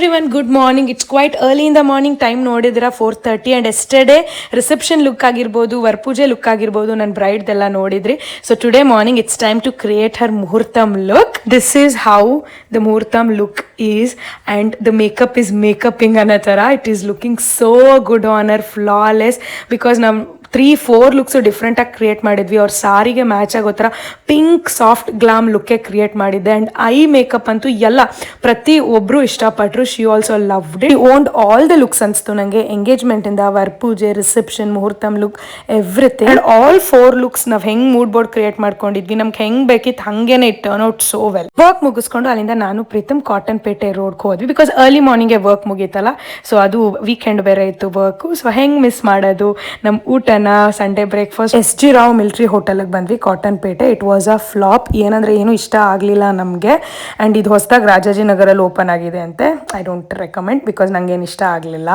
everyone, good morning. It's quite early in the morning. Time ನೋಡಿದಿರಾ 4:30 and yesterday reception look ಆಗಿರಬಹುದು, ವರಪೂಜೆ look ಆಗಿರಬಹುದು, ನನ್ನ bride ದೆಲ್ಲ ನೋಡಿದ್ರಿ. So today morning it's time to create her muhurtam look. This is how the muhurtam look is and the makeup is makeuping anatara. It is looking so good on her, flawless, because now 3-4 looks ಡಿಫ್ರೆಂಟಾಗಿ create ಮಾಡಿದ್ವಿ. ಅವ್ರ ಸಾರಿಗೆ match ಆಗೋ ಥರ pink soft glam ಲುಕ್ಕೆ create ಮಾಡಿದ್ದೆ. And I makeup ಅಂತೂ ಎಲ್ಲ ಪ್ರತಿ ಒಬ್ಬರು ಇಷ್ಟಪಟ್ಟರು. She also loved it. Owned all the looks ಅನಿಸ್ತು ನನಗೆ. ಎಂಗೇಜ್ಮೆಂಟಿಂದ ವರಪೂಜೆ, reception, muhurtham look, everything. And all 4 looks ನಾವು ಹೆಂಗೆ ಮೂಡ್ ಬೋರ್ಡ್ ಕ್ರಿಯೇಟ್ ಮಾಡ್ಕೊಂಡಿದ್ವಿ, ನಮ್ಗೆ ಹೆಂಗೆ ಬೇಕಿತ್ತು ಹಾಗೇನೆ it turn out so well. Work ಮುಗಿಸ್ಕೊಂಡು ಅಲ್ಲಿಂದ ನಾನು ಪ್ರೀತಮ್ ಕಾಟನ್ ಪೇಟೆ ರೋಡ್ಗೆ ಹೋದ್ವಿ. ಬಿಕಾಸ್ ಅರ್ಲಿ ಮಾರ್ನಿಂಗ್ಗೆ ವರ್ಕ್ ಮುಗೀತಲ್ಲ, ಸೊ ಅದು ವೀಕೆಂಡ್ ಬೇರೆ ಇತ್ತು ವರ್ಕು. ಸೊ ಹೆಂಗೆ ಮಿಸ್ ಮಾಡೋದು ನಮ್ಮ ಊಟ. Sunday breakfast S G Rao military ಹೋಟೆಲ್ಗೆ ಬಂದ್ವಿ, Cotton Pete. It was a flop. ಏನಂದ್ರೆ ಏನು ಇಷ್ಟ ಆಗಲಿಲ್ಲ ನಮಗೆ. ಆ್ಯಂಡ್ ಇದು ಹೊಸದಾಗಿ ರಾಜಾಜಿನಗರಲ್ಲಿ ಓಪನ್ ಆಗಿದೆ ಅಂತೆ. ಐ ಡೋಂಟ್ ರೆಕಮೆಂಡ್ ಬಿಕಾಸ್ ನಂಗೇನು ಇಷ್ಟ ಆಗಲಿಲ್ಲ.